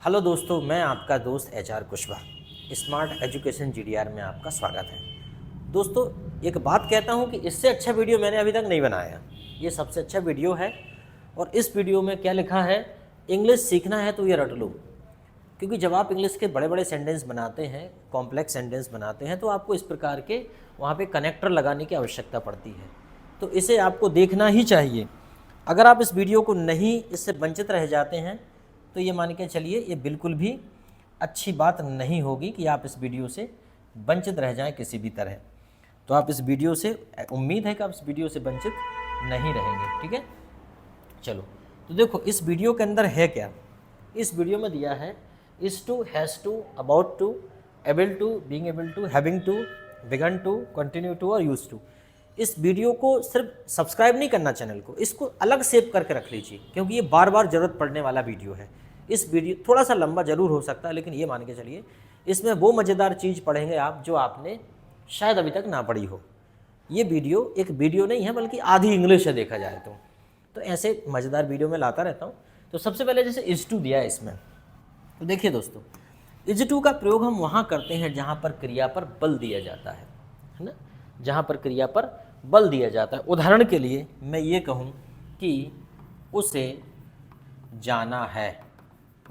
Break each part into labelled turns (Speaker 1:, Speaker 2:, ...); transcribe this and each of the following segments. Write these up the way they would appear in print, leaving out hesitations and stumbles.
Speaker 1: Hello दोस्तों, मैं आपका दोस्त HR Kushwaha. Smart education GDR में आपका स्वागत है। दोस्तों, एक बात कहता हूं कि इससे अच्छा वीडियो मैंने अभी तक नहीं बनाया। ये सबसे अच्छा वीडियो है। और इस वीडियो में क्या लिखा है, इंग्लिश सीखना है तो ये रट लो। क्योंकि जब आप इंग्लिश के बड़े बड़े सेंटेंस बनाते हैं, कॉम्प्लेक्स सेंटेंस बनाते हैं, तो आपको इस प्रकार के वहाँ पे कनेक्टर लगाने की आवश्यकता पड़ती है। तो इसे आपको देखना ही चाहिए। अगर आप इस वीडियो को नहीं, इससे वंचित रह जाते हैं, तो ये मान के चलिए ये बिल्कुल भी अच्छी बात नहीं होगी कि आप इस वीडियो से वंचित रह जाएं किसी भी तरह। तो आप इस वीडियो से, उम्मीद है कि आप इस वीडियो से वंचित नहीं रहेंगे। ठीक है, चलो। तो देखो इस वीडियो के अंदर है क्या। इस वीडियो में दिया है is to, has to, about to, able to, being able to, having to, began to, continue to और यूज टू। इस वीडियो को सिर्फ सब्सक्राइब नहीं करना चैनल को, इसको अलग सेव करके रख लीजिए, क्योंकि ये बार बार ज़रूरत पड़ने वाला वीडियो है। इस वीडियो थोड़ा सा लंबा जरूर हो सकता है, लेकिन ये मान के चलिए इसमें वो मज़ेदार चीज़ पढ़ेंगे आप जो आपने शायद अभी तक ना पढ़ी हो। ये वीडियो एक वीडियो नहीं है, बल्कि आधी इंग्लिश है देखा जाए तो ऐसे मज़ेदार वीडियो में लाता रहता हूँ। तो सबसे पहले जैसे इज टू दिया है इसमें, तो देखिए दोस्तों, इज टू का प्रयोग हम वहाँ करते हैं जहाँ पर क्रिया पर बल दिया जाता है ना, जहाँ पर क्रिया पर बल दिया जाता है। उदाहरण के लिए मैं ये कहूँ कि उसे जाना है,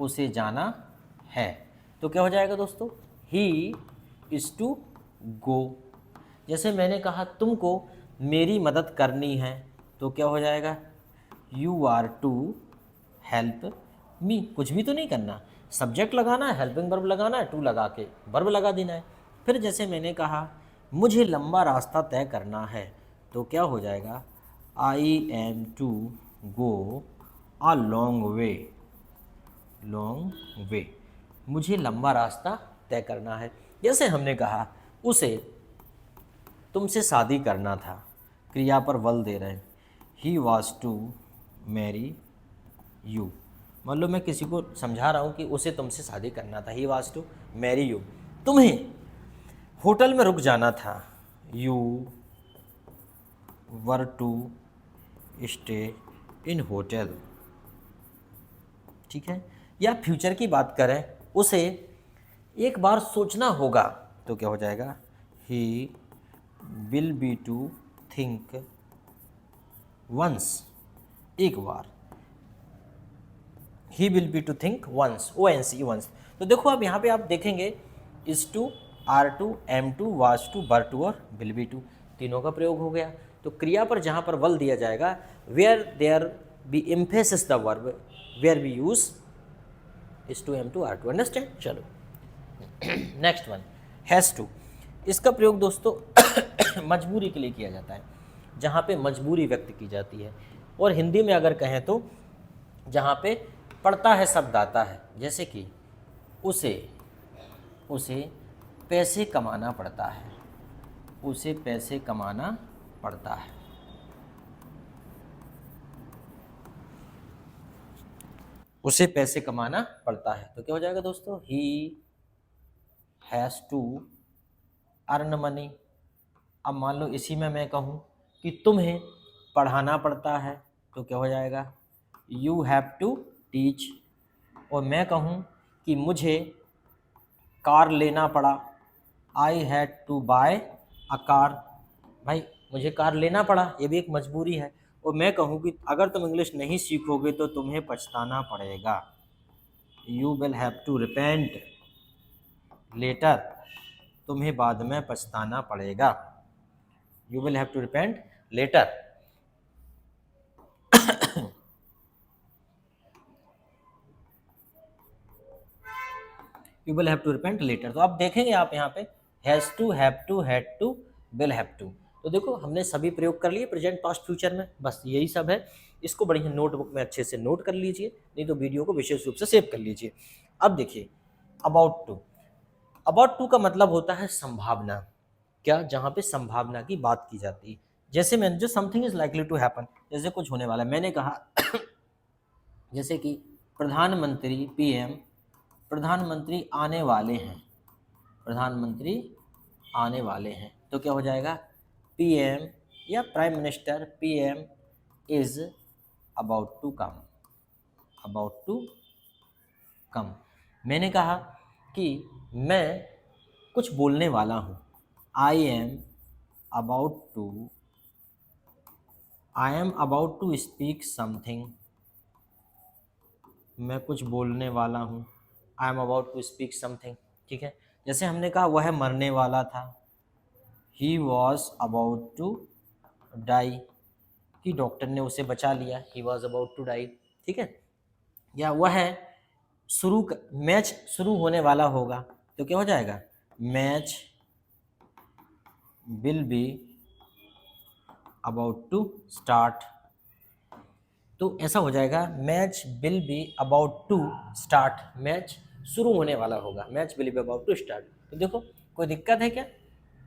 Speaker 1: उसे जाना है, तो क्या हो जाएगा दोस्तों, ही इज़ टू गो। जैसे मैंने कहा तुमको मेरी मदद करनी है, तो क्या हो जाएगा, you are to help me. कुछ भी तो नहीं करना, सब्जेक्ट लगाना है, हेल्पिंग वर्ब लगाना है, टू लगा के वर्ब लगा देना है। फिर जैसे मैंने कहा मुझे लंबा रास्ता तय करना है, तो क्या हो जाएगा, I am to go a long way, long way. मुझे लंबा रास्ता तय करना है। जैसे हमने कहा उसे तुमसे शादी करना था, क्रिया पर बल दे रहे हैं, he was to marry you. मान लो मैं किसी को समझा रहा हूँ कि उसे तुमसे शादी करना था, he was to marry you. तुम्हें होटल में रुक जाना था, you were to stay in hotel. ठीक है। या फ्यूचर की बात करें, उसे एक बार सोचना होगा, तो क्या हो जाएगा, he will be to think once, एक बार, he will be to think once, ONC once. तो देखो अब यहाँ पे आप देखेंगे is to, are to, am to, was to, were to और विल बी टू, तीनों का प्रयोग हो गया। तो क्रिया पर जहाँ पर बल दिया जाएगा, where there be emphasis the verb, where we use is to, am to, are to. Understand. चलो नेक्स्ट वन, हैज़ टू। इसका प्रयोग दोस्तों मजबूरी के लिए किया जाता है, जहाँ पे मजबूरी व्यक्त की जाती है। और हिंदी में अगर कहें तो जहाँ पे पड़ता है शब्द आता है, जैसे कि उसे, उसे पैसे कमाना पड़ता है, उसे पैसे कमाना पड़ता है। उसे पैसे कमाना पड़ता है, तो क्या हो जाएगा दोस्तों, he has to earn money. अब मान लो इसी में मैं कहूँ कि तुम्हें पढ़ाना पड़ता है, तो क्या हो जाएगा, यू हैव टू टीच। और मैं कहूँ कि मुझे कार लेना पड़ा, I had to buy a car. भाई मुझे कार लेना पड़ा, ये भी एक मजबूरी है। और मैं कहूँ कि अगर तुम इंग्लिश नहीं सीखोगे तो तुम्हें पछताना पड़ेगा, you will have to repent later, तुम्हें बाद में पछताना पड़ेगा, you will have to repent later. You will have to repent later. तो आप देखेंगे आप यहाँ पे has to, have to, had to, will have to. तो देखो हमने सभी प्रयोग कर लिए प्रेजेंट, पास्ट, फ्यूचर में, बस यही सब है। इसको बढ़िया नोटबुक में अच्छे से नोट कर लीजिए, नहीं तो वीडियो को विशेष रूप से सेव कर लीजिए। अब देखिए अबाउट टू। अबाउट टू का मतलब होता है संभावना, क्या, जहाँ पे संभावना की बात की जाती है। जैसे मैंने जो something is likely to happen, जैसे कुछ होने वाला है, मैंने कहा जैसे कि प्रधानमंत्री, PM, प्रधानमंत्री आने वाले हैं, प्रधानमंत्री आने वाले हैं, तो क्या हो जाएगा, PM या prime minister, PM is about to come, about to come. मैंने कहा कि मैं कुछ बोलने वाला हूँ, I am about to speak something. मैं कुछ बोलने वाला हूँ, I am about to speak something. ठीक है, जैसे हमने कहा वह मरने वाला था, he was about to die, कि डॉक्टर ने उसे बचा लिया, he was about to die. ठीक है, या वह मैच शुरू होने वाला होगा, तो क्या हो जाएगा, match will be about to start. तो ऐसा हो जाएगा, match will be about to start, match शुरू होने वाला होगा, match will be about to start. तो देखो कोई दिक्कत है क्या?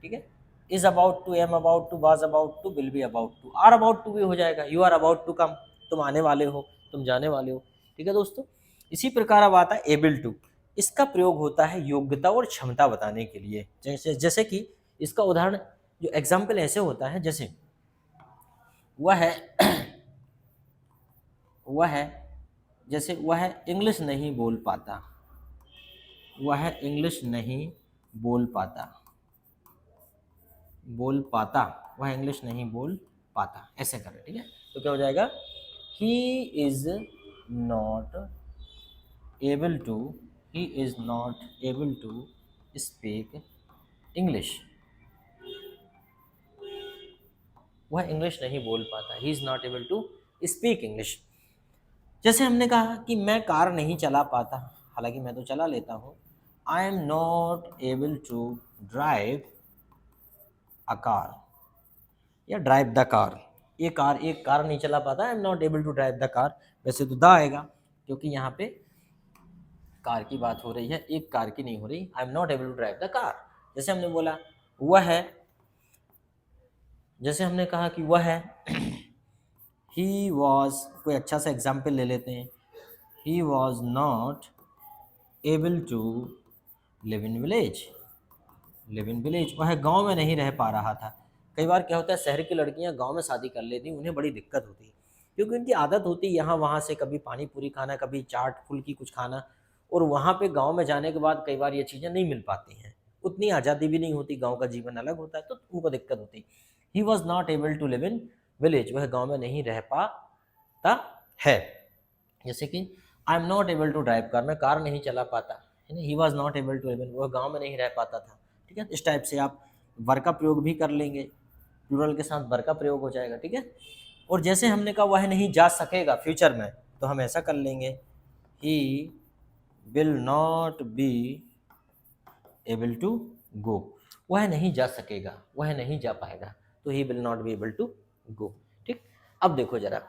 Speaker 1: ठीक है, is about to, am about to, was about to, will be about to, are about to भी हो जाएगा, you are about to come, तुम आने वाले हो, तुम जाने वाले हो। ठीक है दोस्तों, इसी प्रकार अब आता है एबल टू। इसका प्रयोग होता है योग्यता और क्षमता बताने के लिए। जैसे कि इसका उदाहरण, जो एग्जाम्पल ऐसे होता है, जैसे वह है वह है जैसे वह इंग्लिश नहीं बोल पाता, वह इंग्लिश नहीं बोल पाता, वह इंग्लिश नहीं बोल पाता, ऐसे करें। ठीक है, तो क्या हो जाएगा, he is not able to speak English, वह इंग्लिश नहीं बोल पाता, he is not able to speak English. जैसे हमने कहा कि मैं कार नहीं चला पाता, हालांकि मैं तो चला लेता हूँ, I am not able to drive a car, या ड्राइव द कार। एक कार नहीं चला पाता, I am not able to drive the car. वैसे तो द आएगा, क्योंकि यहाँ पे कार की बात हो रही है, एक कार की नहीं हो रही। I am not able to drive the car. जैसे हमने बोला वह है, जैसे हमने कहा कि वह है, ही वॉज, कोई अच्छा सा एग्जाम्पल ले लेते हैं, he was not able to live in village, वह गांव में नहीं रह पा रहा था। कई बार क्या होता है, शहर की लड़कियां गांव में शादी कर लेती हैं, उन्हें बड़ी दिक्कत होती है, क्योंकि उनकी आदत होती है यहाँ वहाँ से कभी पानी पूरी खाना, कभी चाट फुल्की कुछ खाना, और वहाँ पे गांव में जाने के बाद कई बार ये चीज़ें नहीं मिल पाती हैं, उतनी आज़ादी भी नहीं होती, गाँव का जीवन अलग होता है, तो उनको दिक्कत होती है। He was not able to live in village, वह गाँव में नहीं रह पाता है। जैसे कि I am not able to drive car, मैं कार नहीं चला पाता, है ना, he was not able to live, वह गाँव में नहीं रह पाता था। ठीक है, इस टाइप से आप वर का प्रयोग भी कर लेंगे, प्लूरल के साथ वर का प्रयोग हो जाएगा। ठीक है, और जैसे हमने कहा वह नहीं जा सकेगा फ्यूचर में, तो हम ऐसा कर लेंगे, he will not be able to go, वह नहीं जा सकेगा, वह नहीं जा पाएगा, तो he will not be able to go. ठीक, अब देखो जरा,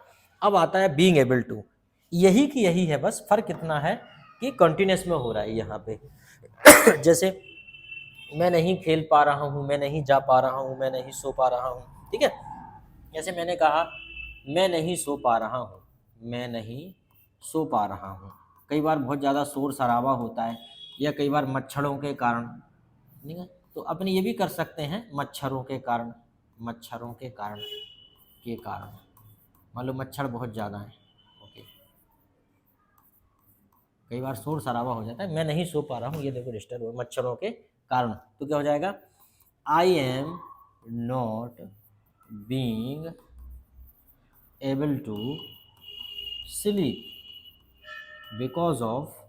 Speaker 1: अब आता है बीइंग एबल टू। यही की यही है, बस फर्क इतना है कि कंटिन्यूस में हो रहा है यहाँ पे। जैसे मैं नहीं खेल पा रहा हूँ, मैं नहीं जा पा रहा हूँ, मैं नहीं सो पा रहा हूँ। ठीक है, जैसे मैंने कहा मैं नहीं सो पा रहा हूँ, मैं नहीं सो पा रहा हूँ। कई बार बहुत ज़्यादा शोर शराबा होता है, या कई बार मच्छरों के कारण, ठीक है, तो अपन ये भी कर सकते हैं, मच्छरों के कारण, मान लो मच्छर बहुत ज़्यादा है, ओके, कई बार शोर शराबा हो जाता है, मैं नहीं सो पा रहा हूँ, ये देखो डिस्टर्ब हो मच्छरों के कारण, तो क्या हो जाएगा, I am not being able to sleep because of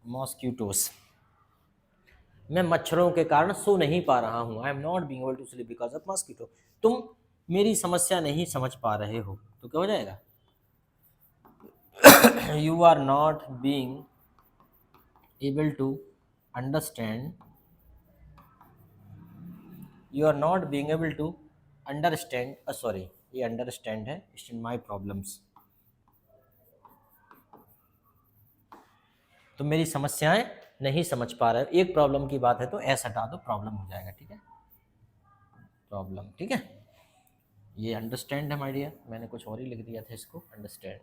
Speaker 1: mosquitoes, मैं मच्छरों के कारण सो नहीं पा रहा हूँ, I am not being able to sleep because of mosquito. तुम मेरी समस्या नहीं समझ पा रहे हो, तो क्या हो जाएगा, you are not being able to understand, you are not being able to understand, sorry ये अंडरस्टैंड है, माई प्रॉब्लम्स, तो मेरी समस्याएं नहीं समझ पा रहे हो। एक प्रॉब्लम की बात है तो एस हटा दो, प्रॉब्लम हो जाएगा। ठीक है, प्रॉब्लम, ठीक है, ये अंडरस्टैंड है माय डियर, मैंने कुछ और ही लिख दिया था इसको, अंडरस्टैंड,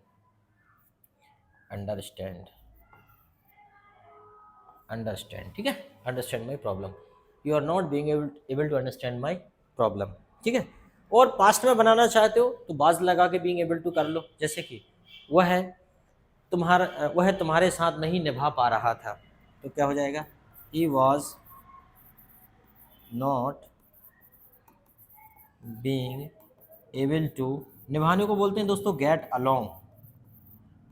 Speaker 1: ठीक है, understand my problem, you are not being able to understand my problem. ठीक है, और पास्ट में बनाना चाहते हो तो बाज लगा के बीइंग एबल टू कर लो, जैसे कि वह तुम्हारे साथ नहीं निभा पा रहा था, तो क्या हो जाएगा, he was not being able to, निभाने को बोलते हैं दोस्तों get along,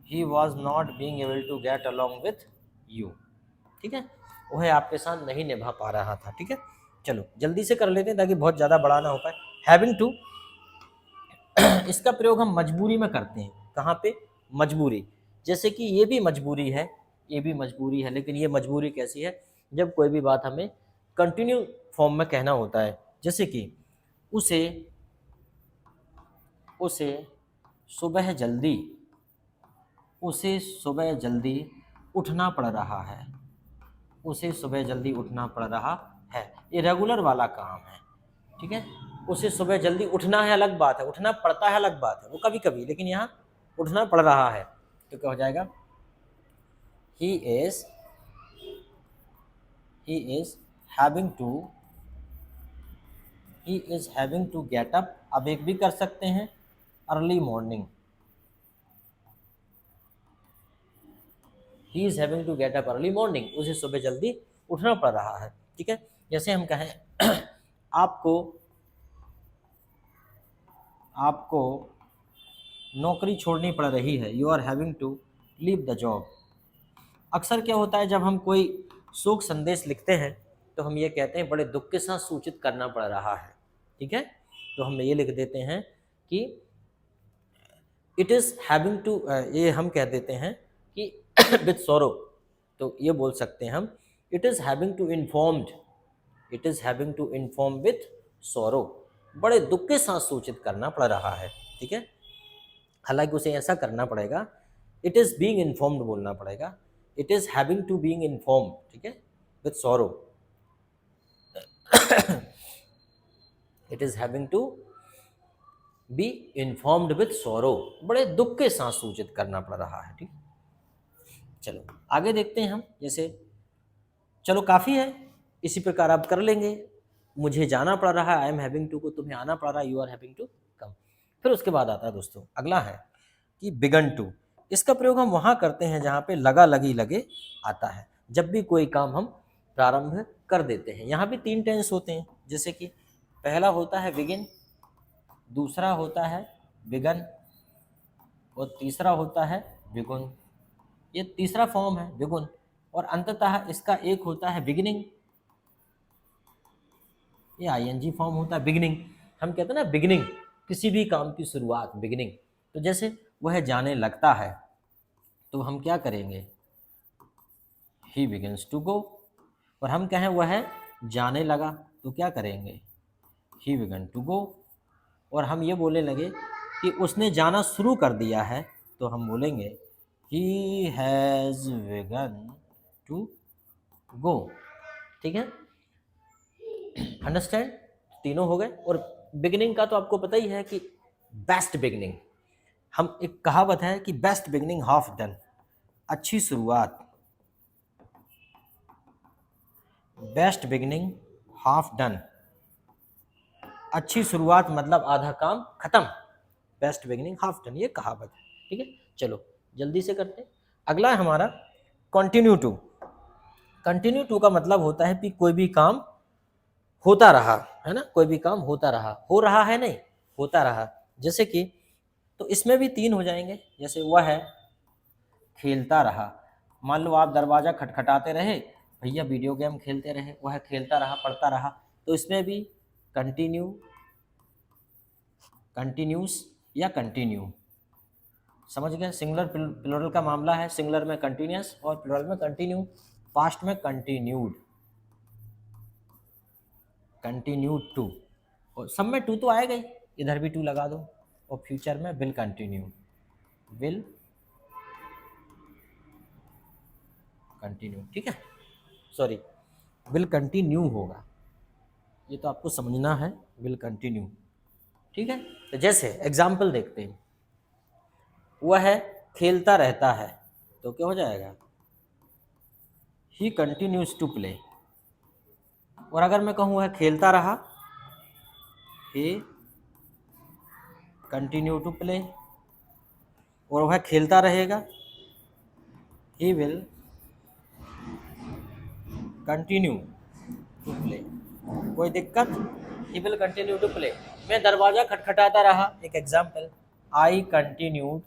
Speaker 1: he was not being able to get along with you, ठीक है, वह आपके साथ नहीं निभा पा रहा था, ठीक है। चलो जल्दी से कर लेते हैं ताकि बहुत ज़्यादा बड़ा ना हो पाए। हैविंग टू, इसका प्रयोग हम मजबूरी में करते हैं, कहाँ पे, मजबूरी, जैसे कि ये भी मजबूरी है, ये भी मजबूरी है, लेकिन ये मजबूरी कैसी है, जब कोई भी बात हमें कंटिन्यू फॉर्म में कहना होता है, जैसे कि उसे उसे सुबह जल्दी उसे सुबह जल्दी उठना पड़ रहा है, उसे सुबह जल्दी उठना पड़ रहा है, ये रेगुलर वाला काम है, ठीक है। उसे सुबह जल्दी उठना है अलग बात है, उठना पड़ता है अलग बात है, वो कभी कभी, लेकिन यहाँ उठना पड़ रहा है, तो क्या हो जाएगा, he is having to get up, अब एक भी कर सकते हैं, early morning, he is having to get up early morning, उसे सुबह जल्दी उठना पड़ रहा है, ठीक है। जैसे हम कहें आपको नौकरी छोड़नी पड़ रही है, you are having to leave the job. अक्सर क्या होता है जब हम कोई शोक संदेश लिखते हैं तो हम ये कहते हैं बड़े दुख के साथ सूचित करना पड़ रहा है, ठीक है, तो हम ये लिख देते हैं कि इट इज़ हैविंग टू, ये हम कह देते हैं कि विथ सोरो, तो ये बोल सकते हैं हम it is having to inform with sorrow, बड़े दुख के साथ सूचित करना पड़ रहा है, ठीक है। हालांकि उसे ऐसा करना पड़ेगा, इट इज़ बीइंग इन्फॉर्म्ड बोलना पड़ेगा, it is having to being informed, ठीक है, with sorrow, it is having to be informed with sorrow, बड़े दुख के साथ सूचित करना पड़ रहा है, ठीक। चलो आगे देखते हैं हम, जैसे चलो काफ़ी है, इसी प्रकार आप कर लेंगे, मुझे जाना पड़ रहा है, आई एम हैविंग टू को तुम्हें आना पड़ रहा है, you are having to come. फिर उसके बाद आता है दोस्तों, अगला है कि बिगन टू, इसका प्रयोग हम वहाँ करते हैं जहाँ पे लगा लगी लगे आता है, जब भी कोई काम हम प्रारंभ कर देते हैं। यहाँ भी 3 टेंस होते हैं, जैसे कि पहला होता है बिगिन, दूसरा होता है बिगन और तीसरा होता है बिगुन, ये तीसरा फॉर्म है बिगुन, और अंततः इसका एक होता है बिगिनिंग, ये आईएनजी फॉर्म होता है बिगिनिंग। हम कहते हैं ना बिगिनिंग, किसी भी काम की शुरुआत, बिगिनिंग। तो जैसे वह जाने लगता है तो हम क्या करेंगे, ही बिगिन्स टू गो, और हम कहें वह जाने लगा तो क्या करेंगे, ही बिगन टू गो, और हम ये बोलने लगे कि उसने जाना शुरू कर दिया है तो हम बोलेंगे he has begun to go, ठीक है, अंडरस्टैंड, तीनों हो गए। और बिगिनिंग का तो आपको पता ही है कि बेस्ट बिगिनिंग, हम एक कहावत है कि बेस्ट बिगिनिंग हाफ डन, अच्छी शुरुआत, बेस्ट बिगिनिंग हाफ डन, अच्छी शुरुआत मतलब आधा काम खत्म, बेस्ट बिगिनिंग हाफ डन, ये कहावत है, ठीक है। चलो जल्दी से करते हैं, अगला है हमारा कंटिन्यू टू। कंटिन्यू टू का मतलब होता है कि कोई भी काम होता रहा, है ना, कोई भी काम होता रहा, हो रहा है नहीं, होता रहा, जैसे कि, तो इसमें भी 3 हो जाएंगे, जैसे वह है खेलता रहा, मान लो आप दरवाज़ा खटखटाते रहे, भैया वीडियो गेम खेलते रहे, वह खेलता रहा, पढ़ता रहा, तो इसमें भी कंटिन्यू, कंटिन्यूस या कंटिन्यू, समझ गए, सिंगुलर प्लूरल का मामला है, सिंगुलर में कंटिन्यूस और प्लूरल में कंटिन्यू, पास्ट में कंटिन्यूड, कंटिन्यूड टू, और सब में 2 तो आएगा ही, इधर भी 2 लगा दो, और फ्यूचर में विल कंटिन्यू, विल कंटिन्यू, ठीक है, सॉरी विल कंटिन्यू होगा, ये तो आपको समझना है, विल कंटिन्यू, ठीक है। तो जैसे एग्जाम्पल देखते हैं, वह खेलता रहता है तो क्या हो जाएगा, ही कंटिन्यूज टू प्ले, और अगर मैं कहूँ वह खेलता रहा, he कंटिन्यू टू प्ले, और वह खेलता रहेगा। He will continue to play, कोई दिक्कत, he will continue to play. मैं दरवाजा खटखटाता रहा, एक example, I continue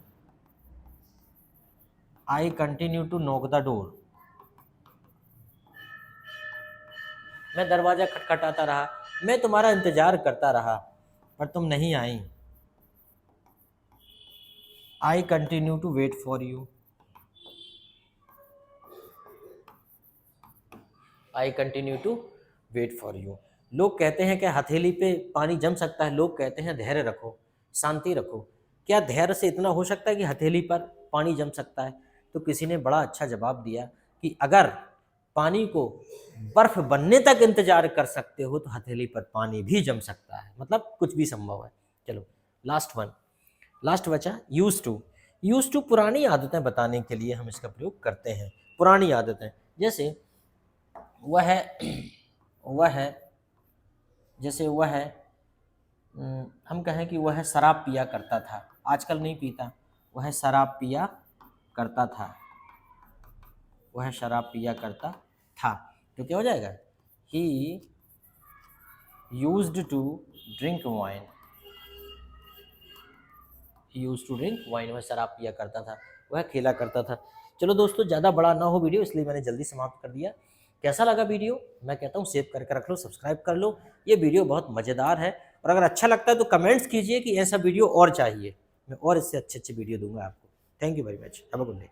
Speaker 1: to knock the door. मैं दरवाजा खटखटाता रहा, मैं तुम्हारा इंतजार करता रहा पर तुम नहीं आई। I continue to wait for you. I continue to wait for you. लोग कहते हैं कि हथेली पे पानी जम सकता है, लोग कहते हैं धैर्य रखो, शांति रखो। क्या धैर्य से इतना हो सकता है कि हथेली पर पानी जम सकता है? तो किसी ने बड़ा अच्छा जवाब दिया कि अगर पानी को बर्फ बनने तक इंतजार कर सकते हो तो हथेली पर पानी भी जम सकता है, मतलब कुछ भी संभव है। चलो लास्ट बचा यूज टू पुरानी आदतें बताने के लिए हम इसका प्रयोग करते हैं। पुरानी आदतें जैसे वह है जैसे वह है हम कहें कि वह शराब पिया करता था, आजकल नहीं पीता। वह शराब पिया करता था, वह शराब पिया करता था, तो क्या हो जाएगा? He used to drink wine. He used to drink wine, वह शराब पिया करता था, वह खेला करता था। चलो दोस्तों, ज़्यादा बड़ा ना हो वीडियो, इसलिए मैंने जल्दी समाप्त कर दिया। कैसा लगा वीडियो? मैं कहता हूँ सेव करके रख लो, सब्सक्राइब कर लो। ये वीडियो बहुत मज़ेदार है, और अगर अच्छा लगता है तो कमेंट्स कीजिए कि ऐसा वीडियो और चाहिए, मैं और इससे अच्छे अच्छे वीडियो दूंगा आपको। Thank you very much, have a good day.